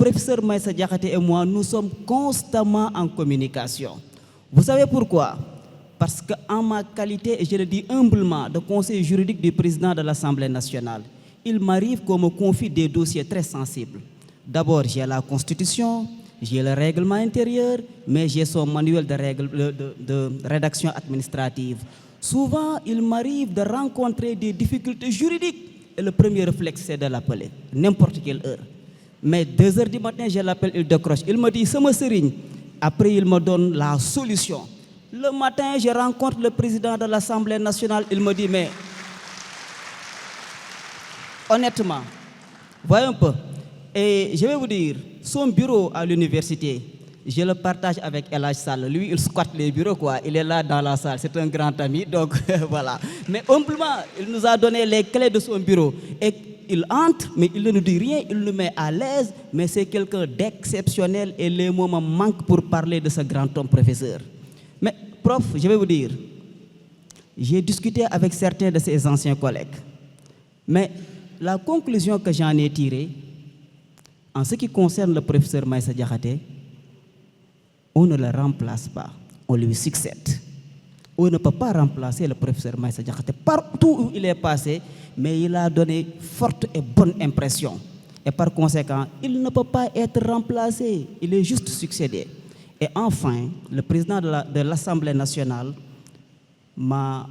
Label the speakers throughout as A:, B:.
A: professeur Maïssa Diakhaté et moi, nous sommes constamment en communication. Vous savez pourquoi? Parce qu'en ma qualité, et je le dis humblement, de conseiller juridique du président de l'Assemblée nationale, il m'arrive qu'on me confie des dossiers très sensibles. D'abord, j'ai la Constitution, j'ai le règlement intérieur, mais j'ai son manuel de rédaction administrative. Souvent, il m'arrive de rencontrer des difficultés juridiques et le premier réflexe, c'est de l'appeler, n'importe quelle heure. Mais 2 heures du matin, je l'appelle, il décroche. Il me dit, c'est ma sérigne. Après, il me donne la solution. Le matin, je rencontre le président de l'Assemblée nationale. Il me dit, mais honnêtement, voyez un peu. Et je vais vous dire, son bureau à l'université, je le partage avec El Hadj Sall. Lui, il squatte les bureaux, quoi. Il est là dans la salle. C'est un grand ami, donc voilà. Mais humblement, il nous a donné les clés de son bureau. Et il entre, mais il ne nous dit rien, il nous met à l'aise, mais c'est quelqu'un d'exceptionnel et les mots me manquent pour parler de ce grand homme professeur. Mais prof, je vais vous dire, j'ai discuté avec certains de ses anciens collègues, mais la conclusion que j'en ai tirée, en ce qui concerne le professeur Maïssa Diakhaté, on ne le remplace pas, on lui succède. On ne peut pas remplacer le professeur Maïssa Diakhaté partout où il est passé, mais il a donné forte et bonne impression. Et par conséquent, il ne peut pas être remplacé, il est juste succédé. Et enfin, le président de l'Assemblée nationale m'a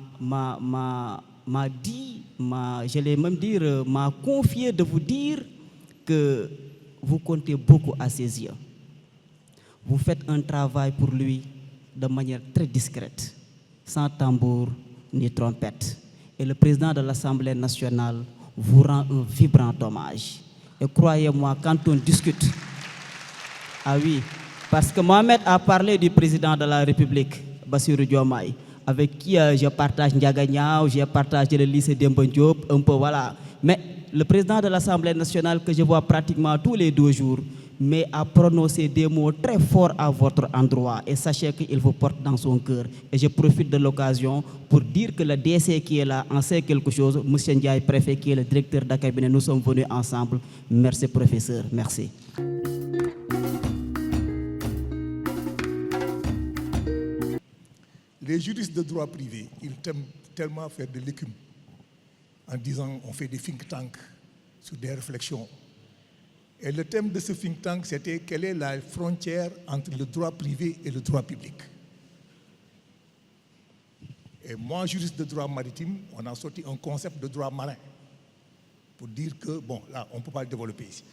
A: dit, j'allais même dire, m'a confié de vous dire que vous comptez beaucoup à ses yeux. Vous faites un travail pour lui de manière très discrète, sans tambour ni trompette. Et le président de l'Assemblée nationale vous rend un vibrant hommage. Et croyez-moi, quand on discute, ah oui, parce que Mohamed a parlé du président de la République, Bassirou Diomaye, avec qui je partage Ndiaga Niao, j'ai partagé le lycée Demba Diop, un peu voilà. Mais le président de l'Assemblée nationale, que je vois pratiquement tous les 2 jours, mais a prononcé des mots très forts à votre endroit. Et sachez qu'il vous porte dans son cœur. Et je profite de l'occasion pour dire que le DC qui est là en sait quelque chose. Monsieur Ndiaye, préfet, qui est le directeur de cabinet, nous sommes venus ensemble. Merci, professeur. Merci.
B: Les juristes de droit privé, ils aiment tellement faire de l'écume en disant on fait des think tanks sur des réflexions. Et le thème de ce think tank, c'était quelle est la frontière entre le droit privé et le droit public. Et moi, juriste de droit maritime, on a sorti un concept de droit marin pour dire que, bon, là, on ne peut pas le développer ici.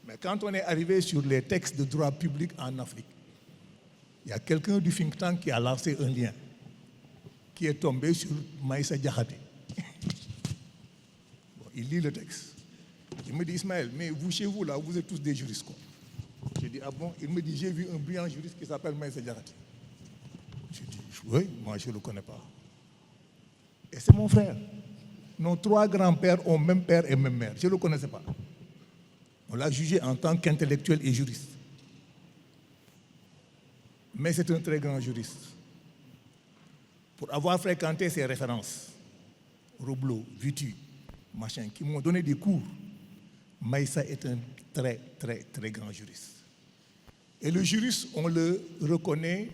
B: Mais quand on est arrivé sur les textes de droit public en Afrique, il y a quelqu'un du think tank qui a lancé un lien, qui est tombé sur Maïssa Diakhaté. Bon, il lit le texte. Il me dit, Ismaël, mais vous, chez vous, là, vous êtes tous des juristes, quoi. Je dis, ah bon? Il me dit, j'ai vu un brillant juriste qui s'appelle Maïssa Diakhaté. Je dis, oui, moi, je ne le connais pas. Et c'est mon frère. Nos 3 grands-pères ont même père et même mère. Je ne le connaissais pas. On l'a jugé en tant qu'intellectuel et juriste. Mais c'est un très grand juriste. Pour avoir fréquenté ses références, Roblot, Vitu, machin, qui m'ont donné des cours, Maïssa est un très, très, très grand juriste. Et le juriste, on le reconnaît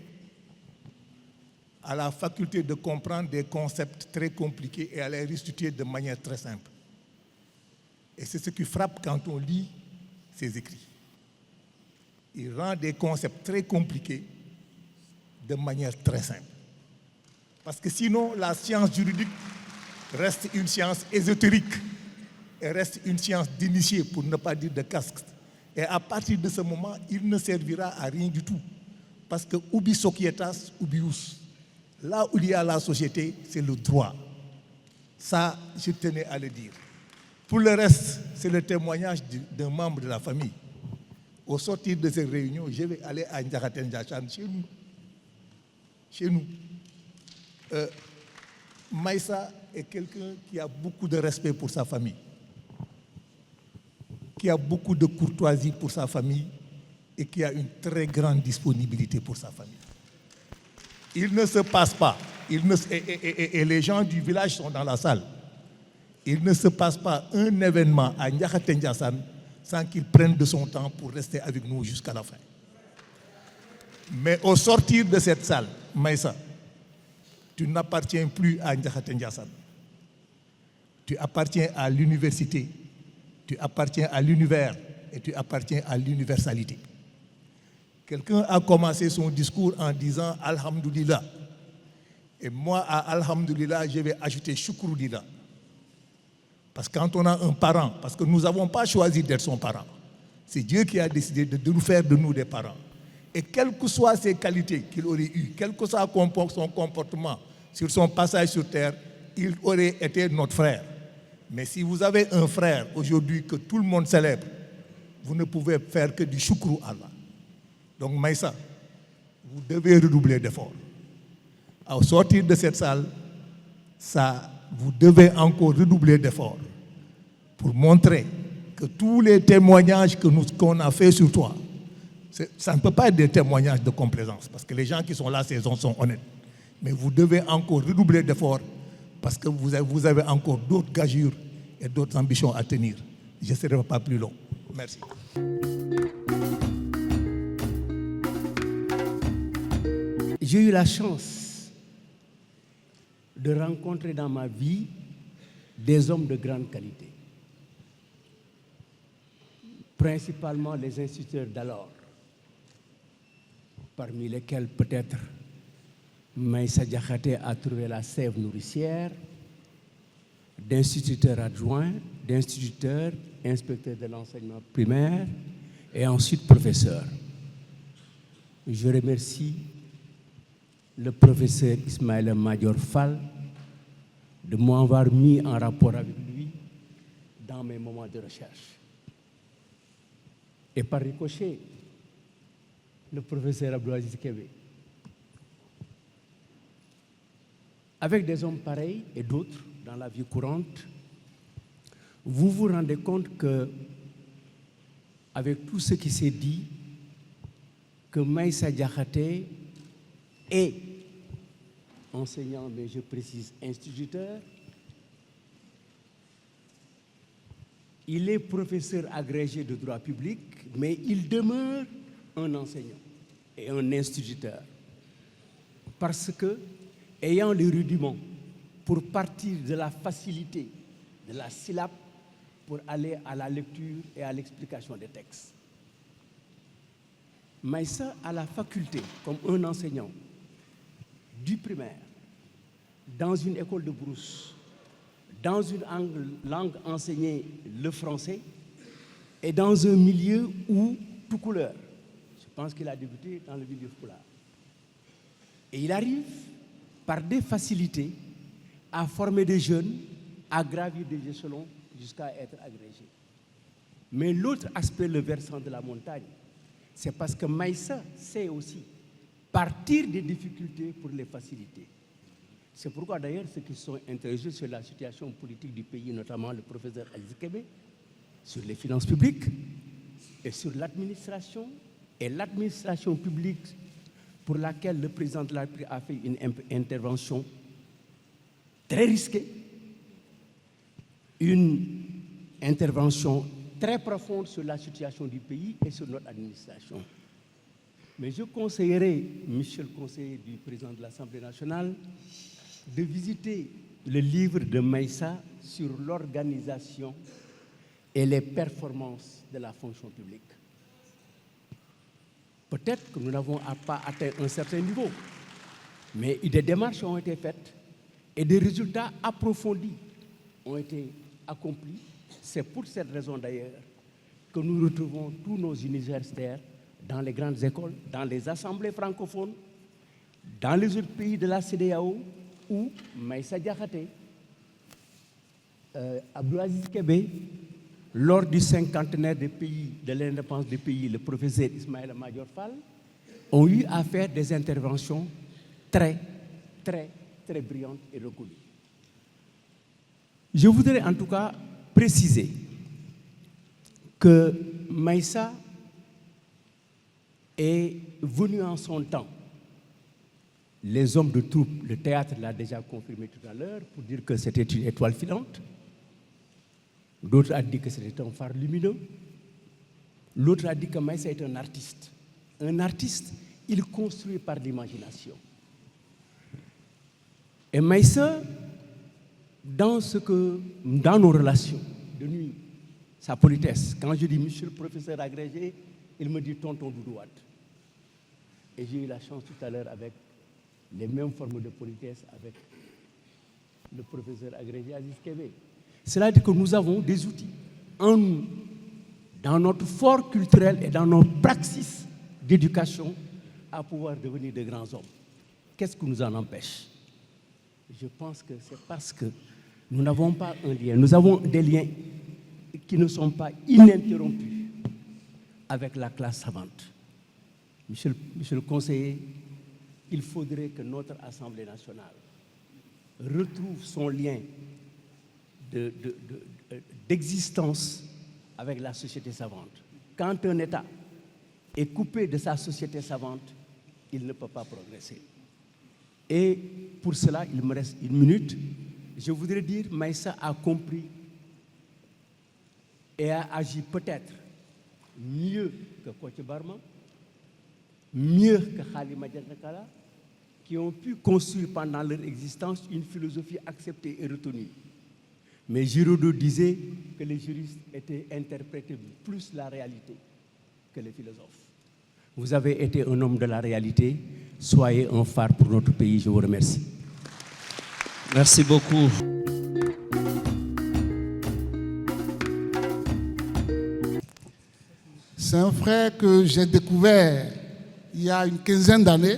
B: à la faculté de comprendre des concepts très compliqués et à les restituer de manière très simple. Et c'est ce qui frappe quand on lit ses écrits. Il rend des concepts très compliqués de manière très simple. Parce que sinon, la science juridique reste une science ésotérique et reste une science d'initié, pour ne pas dire de casque. Et à partir de ce moment, il ne servira à rien du tout. Parce que ubi societas, ubius. Là où il y a la société, c'est le droit. Ça, je tenais à le dire. Pour le reste, c'est le témoignage d'un membre de la famille. Au sortir de cette réunion, je vais aller à Ndiakhaté Ndiassane, chez nous. Chez nous. Maïssa est quelqu'un qui a beaucoup de respect pour sa famille, qui a beaucoup de courtoisie pour sa famille et qui a une très grande disponibilité pour sa famille. Il ne se passe pas, et les gens du village sont dans la salle, il ne se passe pas un événement à Ndiakhaté Ndiassane sans qu'il prenne de son temps pour rester avec nous jusqu'à la fin. Mais au sortir de cette salle, Maïssa, tu n'appartiens plus à Ndiakhate Ndiassane. Tu appartiens à l'université, tu appartiens à l'univers et tu appartiens à l'universalité. Quelqu'un a commencé son discours en disant Alhamdulillah. Et moi, à Alhamdulillah, je vais ajouter Shukroulillah. Parce que quand on a un parent, parce que nous n'avons pas choisi d'être son parent, c'est Dieu qui a décidé de nous faire de nous des parents. Et quelles que soient ses qualités qu'il aurait eues, quel que soit son comportement sur son passage sur terre, il aurait été notre frère. Mais si vous avez un frère aujourd'hui que tout le monde célèbre, vous ne pouvez faire que du choukrou à Allah. Donc Maïssa, vous devez redoubler d'efforts. Au sortir de cette salle, vous devez encore redoubler d'efforts pour montrer que tous les témoignages qu'on a fait sur toi, ça ne peut pas être des témoignages de complaisance, parce que les gens qui sont là, ces gens sont honnêtes. Mais vous devez encore redoubler d'efforts parce que vous avez encore d'autres gageures et d'autres ambitions à tenir. Je ne serai pas plus long. Merci.
C: J'ai eu la chance de rencontrer dans ma vie des hommes de grande qualité, principalement les instituteurs d'alors, parmi lesquels peut-être Maïssa Diakhaté a trouvé la sève nourricière, d'instituteurs adjoints, d'instituteurs, inspecteurs de l'enseignement primaire et ensuite professeurs. Je remercie le professeur Ismaïla Madior Fall de m'avoir mis en rapport avec lui dans mes moments de recherche. Et par ricochet, le professeur Abdelaziz Kébé. Avec des hommes pareils et d'autres dans la vie courante, vous vous rendez compte que, avec tout ce qui s'est dit, que Maïssa Diakhaté est enseignant, mais je précise instituteur, il est professeur agrégé de droit public, mais il demeure un enseignant et un instituteur. Parce que, ayant les rudiments pour partir de la facilité de la syllabe pour aller à la lecture et à l'explication des textes. Maïssa a la faculté, comme un enseignant du primaire, dans une école de brousse, dans une langue enseignée, le français, et dans un milieu où tout couleur. Je pense qu'il a débuté dans le milieu Foular. Et il arrive, par des facilités, à former des jeunes, à gravir des échelons jusqu'à être agrégé. Mais l'autre aspect, le versant de la montagne, c'est parce que Maïssa sait aussi partir des difficultés pour les faciliter. C'est pourquoi d'ailleurs ceux qui sont interrogés sur la situation politique du pays, notamment le professeur Aziz Kébé, sur les finances publiques et sur l'administration, et l'administration publique pour laquelle le président de la République a fait une intervention très risquée, une intervention très profonde sur la situation du pays et sur notre administration. Mais je conseillerais, monsieur le conseiller du président de l'Assemblée nationale, de visiter le livre de Maïssa sur l'organisation et les performances de la fonction publique. Peut-être que nous n'avons pas atteint un certain niveau, mais des démarches ont été faites et des résultats approfondis ont été accomplis. C'est pour cette raison d'ailleurs que nous retrouvons tous nos universitaires dans les grandes écoles, dans les assemblées francophones, dans les autres pays de la CEDEAO, où Maïssa Diakhaté, Abdelaziz Kébé, lors du cinquantenaire de l'indépendance des pays, le professeur Ismaïla Madior Fall, ont eu à faire des interventions très, très, très brillantes et reconnues. Je voudrais en tout cas préciser que Maïssa est venu en son temps. Les hommes de troupe, le théâtre l'a déjà confirmé tout à l'heure, pour dire que c'était une étoile filante. D'autres ont dit que c'était un phare lumineux. L'autre a dit que Maïssa est un artiste. Un artiste, il construit par l'imagination. Et Maïssa, dans nos relations de nuit, sa politesse, quand je dis monsieur le professeur agrégé, il me dit tonton Doudouat. Et j'ai eu la chance tout à l'heure avec les mêmes formes de politesse avec le professeur agrégé Aziz Kébé. Cela dit que nous avons des outils en nous, dans notre fort culturel et dans nos praxis d'éducation, à pouvoir devenir de grands hommes. Qu'est-ce qui nous en empêche? Je pense que c'est parce que nous n'avons pas un lien. Nous avons des liens qui ne sont pas ininterrompus avec la classe savante. Monsieur le conseiller, il faudrait que notre Assemblée nationale retrouve son lien d'existence avec la société savante. Quand un État est coupé de sa société savante, il ne peut pas progresser. Et pour cela, il me reste 1 minute. Je voudrais dire, Maïssa a compris et a agi peut-être mieux que Kouachi Barma, mieux que Khalima Diatakala, qui ont pu construire pendant leur existence une philosophie acceptée et retenue. Mais Giraudoux disait que les juristes interprétaient plus la réalité que les philosophes. Vous avez été un homme de la réalité. Soyez un phare pour notre pays. Je vous remercie.
D: Merci beaucoup.
E: C'est un frère que j'ai découvert il y a une quinzaine d'années,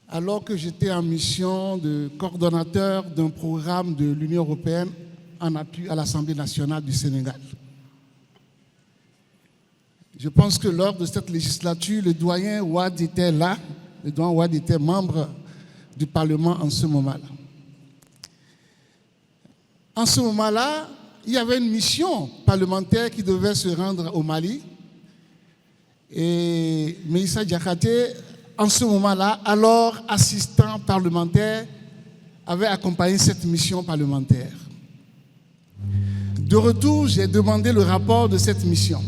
E: alors que j'étais en mission de coordonnateur d'un programme de l'Union européenne en appui à l'Assemblée nationale du Sénégal. Je pense que lors de cette législature, le doyen Ouad était là, le doyen Ouad était membre du Parlement en ce moment-là. En ce moment-là, il y avait une mission parlementaire qui devait se rendre au Mali. Et Maïssa Diakhaté, en ce moment-là, alors assistant parlementaire, avait accompagné cette mission parlementaire. De retour, j'ai demandé le rapport de cette mission.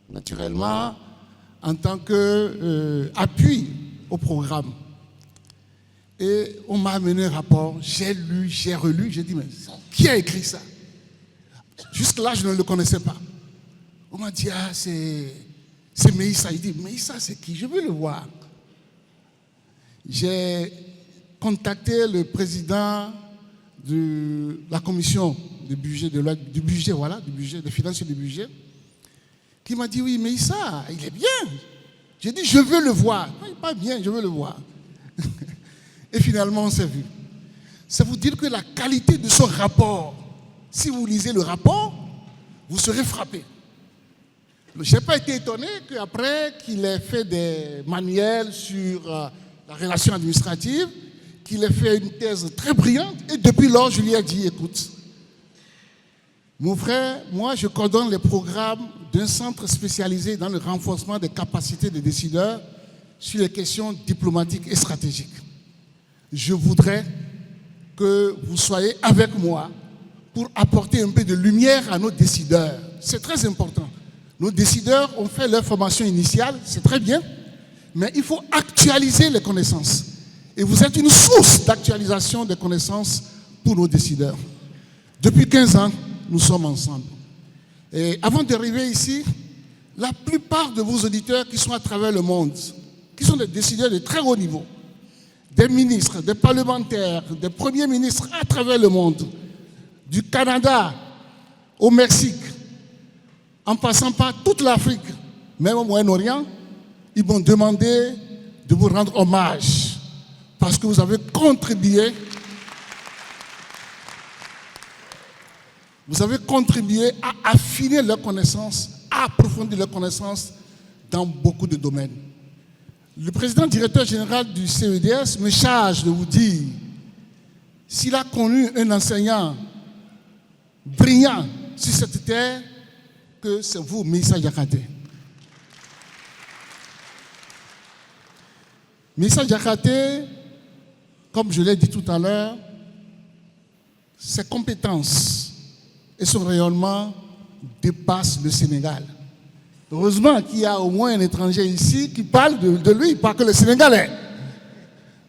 E: Naturellement, en tant qu'appui au programme. Et on m'a amené un rapport, j'ai lu, j'ai relu, j'ai dit, mais qui a écrit ça? Jusque-là, je ne le connaissais pas. On m'a dit, ah, c'est Maïssa. Il dit, Maïssa, c'est qui? Je veux le voir. J'ai contacté le président de la commission du budget, des finances et du budget, qui m'a dit, oui, Maïssa, il est bien. J'ai dit, je veux le voir. Non, pas bien, je veux le voir. Et finalement, on s'est vu. Ça vous dire que la qualité de son rapport, si vous lisez le rapport, vous serez frappé. Je n'ai pas été étonné qu'après qu'il ait fait des manuels sur la relation administrative, qu'il ait fait une thèse très brillante, et depuis lors, je lui ai dit, écoute, mon frère, moi, je coordonne les programmes d'un centre spécialisé dans le renforcement des capacités des décideurs sur les questions diplomatiques et stratégiques. Je voudrais que vous soyez avec moi pour apporter un peu de lumière à nos décideurs. C'est très important. Nos décideurs ont fait leur formation initiale, c'est très bien, mais il faut actualiser les connaissances. Et vous êtes une source d'actualisation des connaissances pour nos décideurs. Depuis 15 ans, nous sommes ensemble. Et avant d'arriver ici, la plupart de vos auditeurs qui sont à travers le monde, qui sont des décideurs de très haut niveau, des ministres, des parlementaires, des premiers ministres à travers le monde, du Canada au Mexique, en passant par toute l'Afrique, même au Moyen-Orient, ils m'ont demandé de vous rendre hommage parce que vous avez contribué à affiner leurs connaissances, à approfondir leurs connaissances dans beaucoup de domaines. Le président directeur général du CEDS me charge de vous dire, s'il a connu un enseignant brillant sur cette terre, que c'est vous, Maïssa Diakhaté. Maïssa Diakhaté, comme je l'ai dit tout à l'heure, ses compétences et son rayonnement dépasse le Sénégal. Heureusement qu'il y a au moins un étranger ici qui parle de lui, pas que le Sénégalais.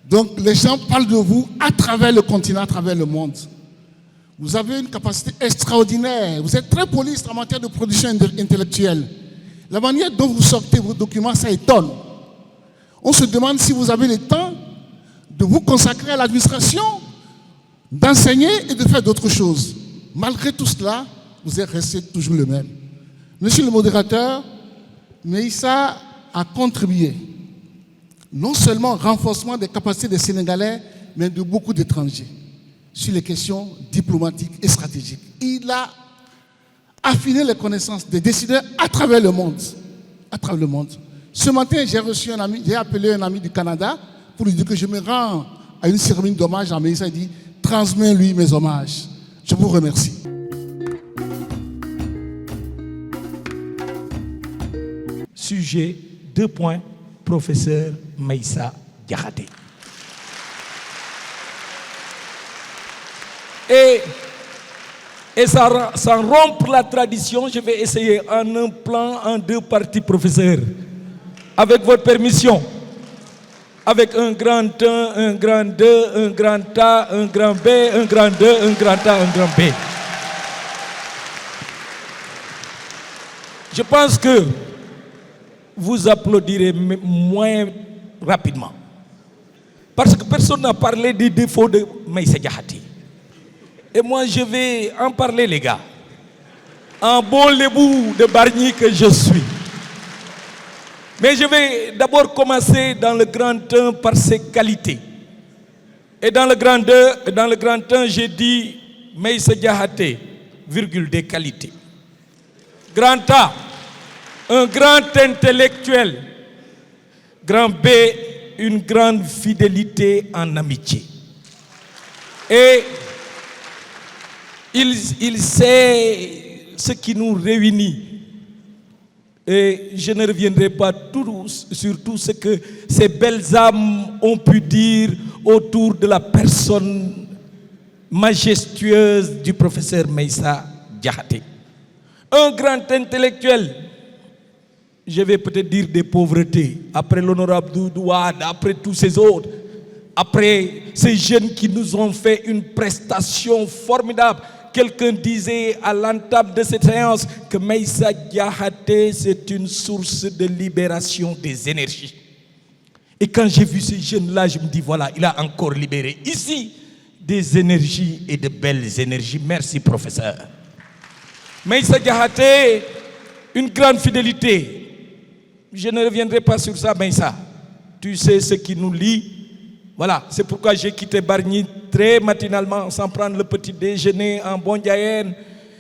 E: Donc les gens parlent de vous à travers le continent, à travers le monde. Vous avez une capacité extraordinaire. Vous êtes très polyste en matière de production intellectuelle. La manière dont vous sortez vos documents, ça étonne. On se demande si vous avez le temps de vous consacrer à l'administration, d'enseigner et de faire d'autres choses. Malgré tout cela, vous êtes resté toujours le même. Monsieur le modérateur, Meïssa a contribué non seulement au renforcement des capacités des Sénégalais, mais de beaucoup d'étrangers sur les questions diplomatiques et stratégiques. Il a affiné les connaissances des décideurs à travers le monde. À travers le monde. Ce matin, j'ai reçu un ami, j'ai appelé un ami du Canada pour lui dire que je me rends à une cérémonie d'hommage à Meïssa. Il dit, transmets-lui mes hommages. Je vous remercie.
B: Sujet, 2 points, professeur Meïssa Diakhaté. Et sans rompre la tradition, je vais essayer en un plan, en 2 parties, professeur. Avec votre permission. Avec un grand 1, un grand 2, un grand A, un grand B, un grand 2, un grand A, un grand B. Je pense que vous applaudirez moins rapidement. Parce que personne n'a parlé des défauts de Meïssa Diakhaté. Et moi, je vais en parler, les gars. En bon lébou de Bargny que je suis. Mais je vais d'abord commencer dans le grand 1 par ses qualités. Et dans le grand 2, dans le grand 1, j'ai dit Meïssa Diakhaté, virgule, des qualités. Grand A, un grand intellectuel. Grand B, une grande fidélité en amitié. Et il sait ce qui nous réunit. Et je ne reviendrai pas sur tout ce que ces belles âmes ont pu dire autour de la personne majestueuse du professeur Meïssa Diakhaté. Un grand intellectuel, je vais peut-être dire des pauvretés, après l'honorable Doudou Wade, après tous ces autres, après ces jeunes qui nous ont fait une prestation formidable. Quelqu'un disait à l'entame de cette séance que Meïssa Diakhaté, c'est une source de libération des énergies. Et quand j'ai vu ces jeunes-là, je me dis, voilà, il a encore libéré ici des énergies et de belles énergies. Merci, professeur. Meïssa Diakhaté, une grande fidélité. Je ne reviendrai pas sur ça, Meïssa. Tu sais ce qui nous lie. Voilà, c'est pourquoi j'ai quitté Bargny très matinalement, sans prendre le petit déjeuner en Bondiaïenne.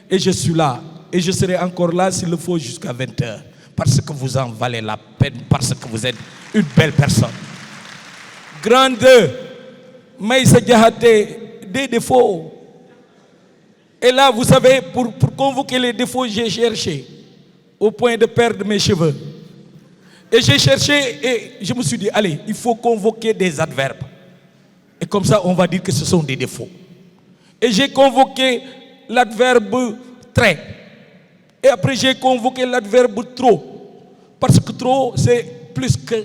B: Et je suis là. Et je serai encore là s'il le faut jusqu'à 20h. Parce que vous en valez la peine, parce que vous êtes une belle personne. Grand 2, Meïssa Diakhaté, des défauts. Et là, vous savez, pour convoquer les défauts, j'ai cherché au point de perdre mes cheveux. Et j'ai cherché et je me suis dit, allez, il faut convoquer des adverbes. Et comme ça, on va dire que ce sont des défauts. Et j'ai convoqué l'adverbe très. Et après, j'ai convoqué l'adverbe trop. Parce que trop, c'est plus que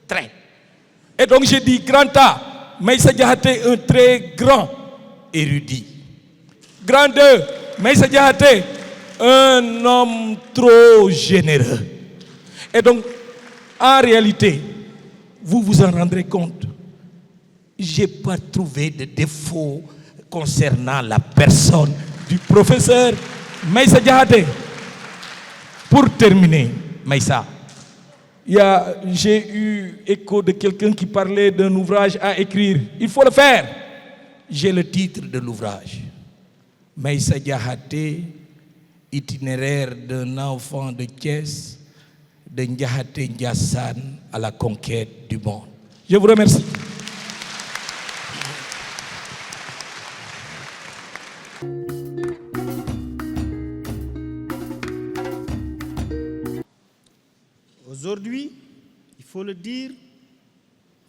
B: très. Et donc, j'ai dit grand A, Meïssa Diakhaté, un très grand érudit. Grand 2, Meïssa Diakhaté, un homme trop généreux. Et donc, en réalité, vous vous en rendrez compte, je n'ai pas trouvé de défaut concernant la personne du professeur Meïssa Diakhaté. Pour terminer, Meïssa, j'ai eu écho de quelqu'un qui parlait d'un ouvrage à écrire. Il faut le faire. J'ai le titre de l'ouvrage. Meïssa Diakhaté, itinéraire d'un enfant de Thiès, de Ndiakhaté Ndiassane à la conquête du monde. Je vous remercie.
F: Aujourd'hui, il faut le dire,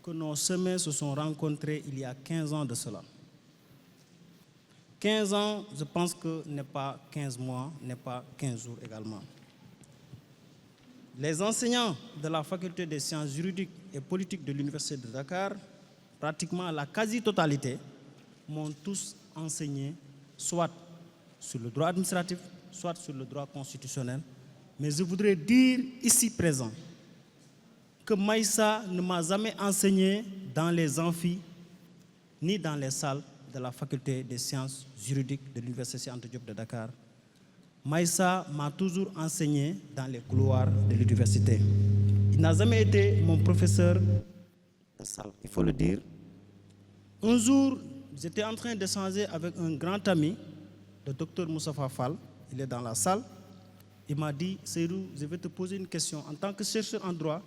F: que nos chemins se sont rencontrés il y a 15 ans de cela. 15 ans, je pense que n'est pas 15 mois, n'est pas 15 jours également. Les enseignants de la faculté des sciences juridiques et politiques de l'Université de Dakar, pratiquement la quasi-totalité, m'ont tous enseigné soit sur le droit administratif, soit sur le droit constitutionnel. Mais je voudrais dire ici présent que Maïssa ne m'a jamais enseigné dans les amphis ni dans les salles de la faculté des sciences juridiques de l'Université Cheikh Anta Diop de Dakar. Maïssa m'a toujours enseigné dans les couloirs de l'université. Il n'a jamais été mon professeur de salle, il faut le dire. Un jour, j'étais en train d'échanger avec un grand ami, le docteur Moustapha Fall, il est dans la salle. Il m'a dit, Seydou, je vais te poser une question. En tant que chercheur en droit,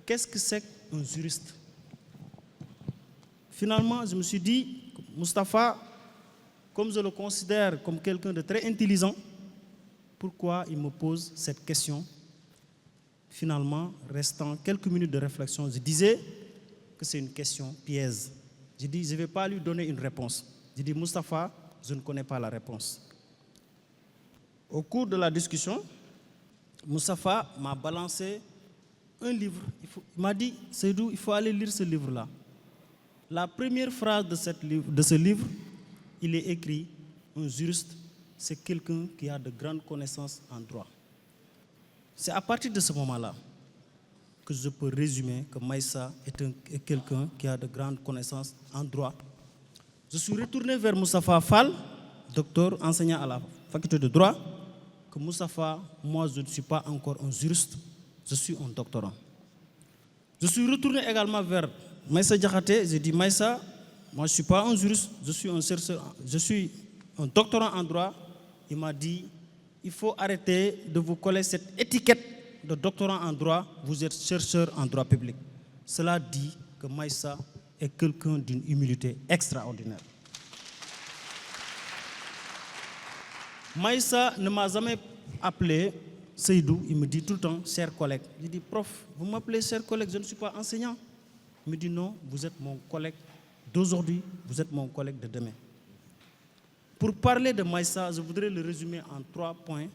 F: qu'est-ce que c'est qu'un juriste? Finalement, je me suis dit, Moustapha, comme je le considère comme quelqu'un de très intelligent, pourquoi il me pose cette question? Finalement, restant quelques minutes de réflexion, je disais que c'est une question piège. J'ai dit, je ne vais pas lui donner une réponse. J'ai dit, Moustapha, je ne connais pas la réponse. Au cours de la discussion, Moustapha m'a balancé un livre. Il m'a dit, Seydou, il faut aller lire ce livre-là. La première phrase de ce livre, il est écrit, un juriste, c'est quelqu'un qui a de grandes connaissances en droit. C'est à partir de ce moment-là que je peux résumer que Maïssa est quelqu'un qui a de grandes connaissances en droit. Je suis retourné vers Moustapha Fall, docteur enseignant à la faculté de droit, que Moustapha, moi je ne suis pas encore un juriste, je suis un doctorant. Je suis retourné également vers Maïssa Diakhaté, j'ai dit Maïssa, moi je ne suis pas un juriste, je suis un chercheur, je suis un doctorant en droit. Il m'a dit, il faut arrêter de vous coller cette étiquette de doctorant en droit, vous êtes chercheur en droit public. Cela dit que Maïssa est quelqu'un d'une humilité extraordinaire. Maïssa ne m'a jamais appelé Seydou, il me dit tout le temps, cher collègue. Je dis, prof, vous m'appelez cher collègue, je ne suis pas enseignant. Il me dit, non, vous êtes mon collègue d'aujourd'hui, vous êtes mon collègue de demain. Pour parler de Maïssa, je voudrais le résumer en 3 points.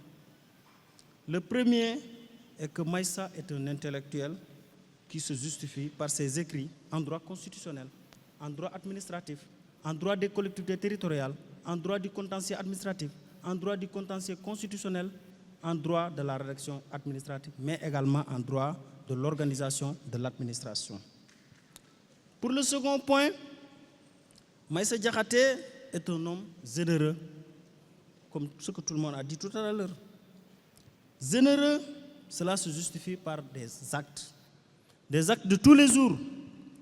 F: Le premier est que Maïssa est un intellectuel qui se justifie par ses écrits en droit constitutionnel, en droit administratif, en droit des collectivités territoriales, en droit du contentieux administratif, en droit du contentieux constitutionnel, en droit de la rédaction administrative, mais également en droit de l'organisation de l'administration. Pour le second point, Maïssa Diakhaté est un homme généreux, comme ce que tout le monde a dit tout à l'heure. Généreux, cela se justifie par des actes de tous les jours,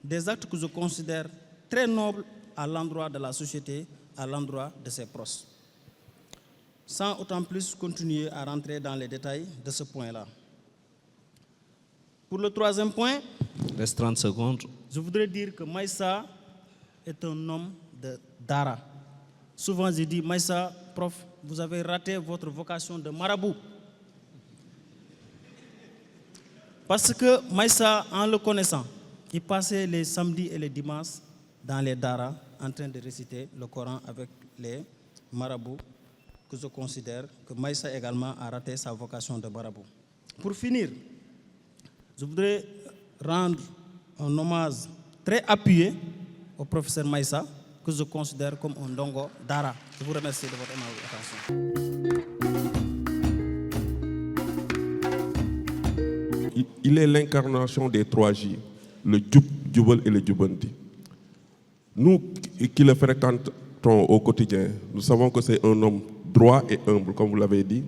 F: des actes que je considère très nobles à l'endroit de la société, à l'endroit de ses proches. Sans autant plus continuer à rentrer dans les détails de ce point-là. Pour le troisième point,
D: reste 30 secondes.
F: Je voudrais dire que Maïssa est un homme de Dara. Souvent, je dis, Maïssa, prof, vous avez raté votre vocation de marabout. Parce que Maïssa, en le connaissant, il passait les samedis et les dimanches dans les Dara en train de réciter le Coran avec les marabouts, que je considère que Maïssa également a raté sa vocation de marabout. Pour finir, je voudrais rendre un hommage très appuyé au professeur Maïssa, que je considère comme un ndongo Dara. Je vous remercie de votre attention.
G: Il est l'incarnation des 3 J, le Djoub, Djoubel et le Djoubanti. Nous qui le fréquentons au quotidien, nous savons que c'est un homme droit et humble, comme vous l'avez dit.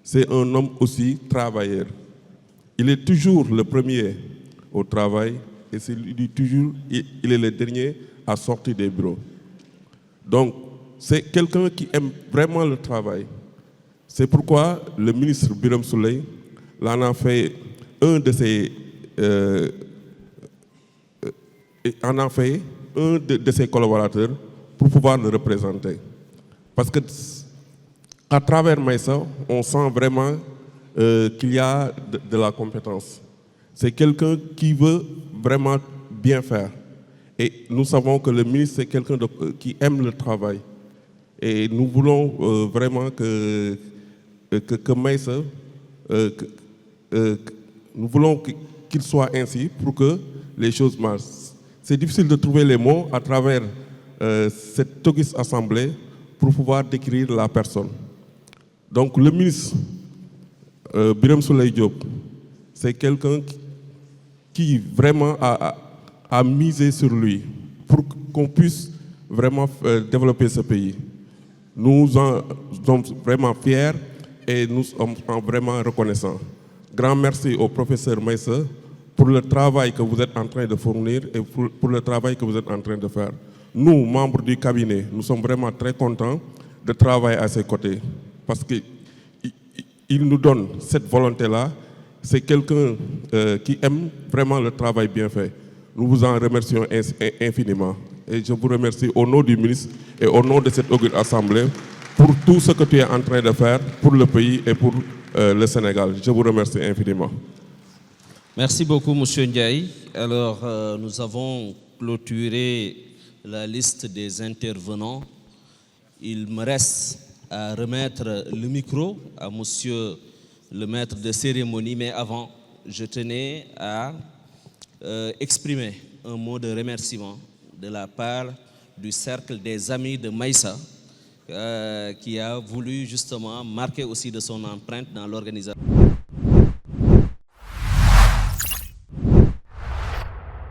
G: C'est un homme aussi travailleur. Il est toujours le premier au travail et il est le dernier à sortir des bureaux. Donc, c'est quelqu'un qui aime vraiment le travail. C'est pourquoi le ministre Birame Souleye en a fait un de ses collaborateurs pour pouvoir le représenter. Parce que à travers Maïssa, on sent vraiment qu'il y a de la compétence. C'est quelqu'un qui veut vraiment bien faire. Et nous savons que le ministre, c'est quelqu'un qui aime le travail. Et nous voulons vraiment que Maïssa, nous voulons qu'il soit ainsi pour que les choses marchent. C'est difficile de trouver les mots à travers cette auguste assemblée pour pouvoir décrire la personne. Donc le ministre Birame Souleye Diop, c'est quelqu'un qui vraiment a misé sur lui pour qu'on puisse vraiment développer ce pays. Nous en sommes vraiment fiers et nous sommes vraiment reconnaissants. Grand merci au professeur Maïssa pour le travail que vous êtes en train de fournir et pour le travail que vous êtes en train de faire. Nous, membres du cabinet, nous sommes vraiment très contents de travailler à ses côtés parce qu'il nous donne cette volonté-là. C'est quelqu'un qui aime vraiment le travail bien fait. Nous vous en remercions infiniment. Et je vous remercie au nom du ministre et au nom de cette auguste assemblée pour tout ce que tu es en train de faire pour le pays et pour le Sénégal. Je vous remercie infiniment.
D: Merci beaucoup, M. Ndiaye. Alors, nous avons clôturé la liste des intervenants. Il me reste à remettre le micro à monsieur le maître de cérémonie, mais avant, je tenais à exprimer un mot de remerciement de la part du cercle des amis de Maïssa, qui a voulu justement marquer aussi de son empreinte dans l'organisation.